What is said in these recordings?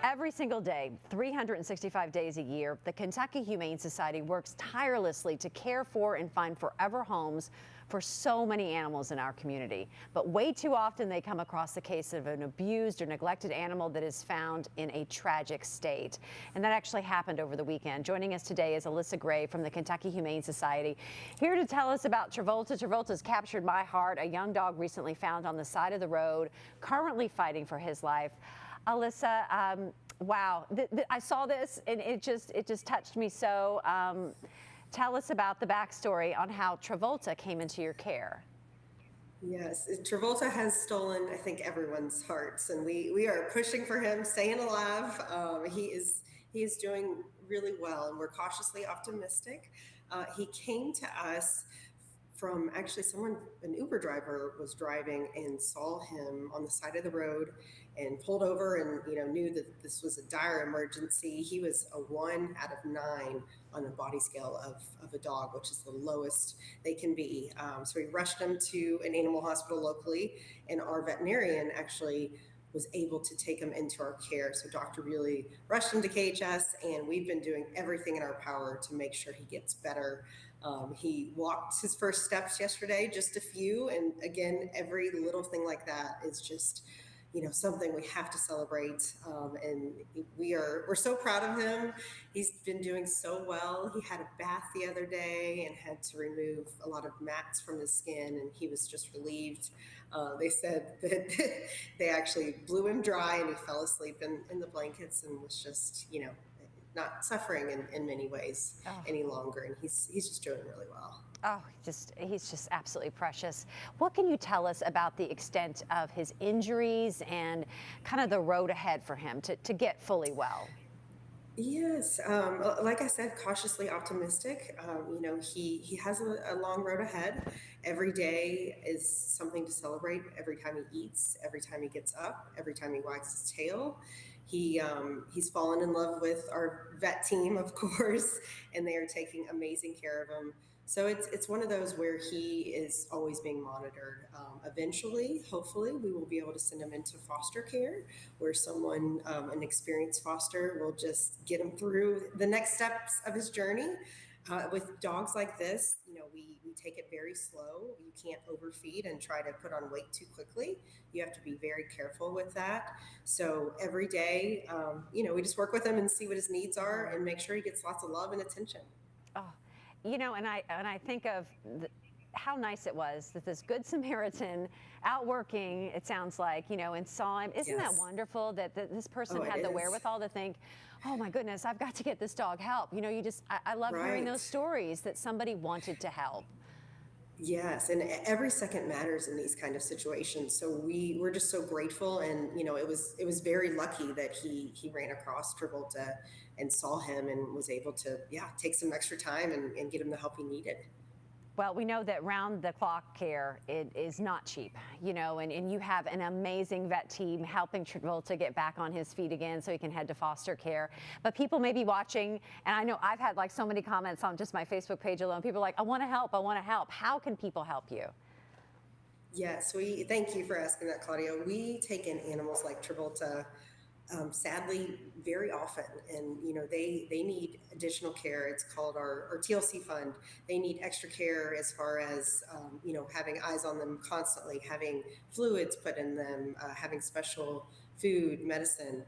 Every single day, 365 days a year, the Kentucky Humane Society works tirelessly to care for and find forever homes for so many animals in our community. But way too often they come across the case of an abused or neglected animal that is found in a tragic state. And that actually happened over the weekend. Joining us today is Alyssa Gray from the Kentucky Humane Society, here to tell us about Travolta. Travolta's captured my heart, a young dog recently found on the side of the road, currently fighting for his life. Alyssa, wow, I saw this and it just touched me so. Tell us about the backstory on how Travolta came into your care. Yes, Travolta has stolen, I think, everyone's hearts, and we are pushing for him, staying alive. He is doing really well, and we're cautiously optimistic. He came to us from actually an Uber driver was driving and saw him on the side of the road and pulled over and knew that this was a dire emergency. He was a 1 out of 9 on the body scale of a dog, which is the lowest they can be. So we rushed him to an animal hospital locally, and our veterinarian actually was able to take him into our care. So Dr. really rushed him to KHS, and we've been doing everything in our power to make sure he gets better. He walked his first steps yesterday, just a few. And again, every little thing like that is just, something we have to celebrate. And we're so proud of him. He's been doing so well. He had a bath the other day and had to remove a lot of mats from his skin, and he was just relieved. They said that they actually blew him dry and he fell asleep in the blankets and was just, not suffering in many ways any longer. And he's just doing really well. Oh, he's just absolutely precious. What can you tell us about the extent of his injuries and kind of the road ahead for him to get fully well? Yes, like I said, cautiously optimistic. He has a long road ahead. Every day is something to celebrate. Every time he eats, every time he gets up, every time he wags his tail. He's fallen in love with our vet team, of course, and they are taking amazing care of him. So it's one of those where he is always being monitored. Eventually, hopefully, we will be able to send him into foster care, where an experienced foster, will just get him through the next steps of his journey. With dogs like this, we take it very slow. You can't overfeed and try to put on weight too quickly. You have to be very careful with that. So every day, we just work with him and see what his needs are and make sure he gets lots of love and attention. Oh, and I think of how nice it was that this Good Samaritan out working, it sounds like, and saw him. Isn't that wonderful that this person had the wherewithal to think, oh my goodness, I've got to get this dog help. I love hearing those stories that somebody wanted to help. Yes, and every second matters in these kind of situations. So we're just so grateful, and it was very lucky that he ran across Travolta and saw him and was able to take some extra time and get him the help he needed. Well, we know that round-the-clock care is not cheap, and you have an amazing vet team helping Travolta get back on his feet again so he can head to foster care. But people may be watching, and I know I've had so many comments on just my Facebook page alone. People are like, I want to help, I want to help. How can people help you? Yes, thank you for asking that, Claudia. We take in animals like Travolta, sadly, very often, and they need additional care. It's called our TLC fund. They need extra care as far as having eyes on them constantly, having fluids put in them, having special food, medicine.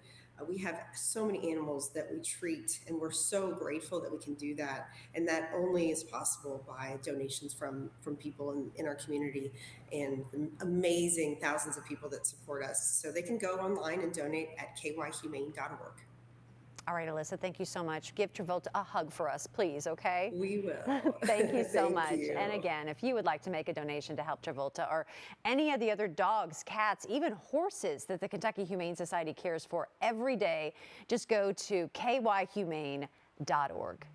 We have so many animals that we treat, and we're so grateful that we can do that. And that only is possible by donations from people in our community and the amazing thousands of people that support us. So they can go online and donate at kyhumane.org. All right, Alyssa, thank you so much. Give Travolta a hug for us, please, okay? We will. Thank you so Thank much. you. And again, if you would like to make a donation to help Travolta or any of the other dogs, cats, even horses that the Kentucky Humane Society cares for every day, just go to kyhumane.org.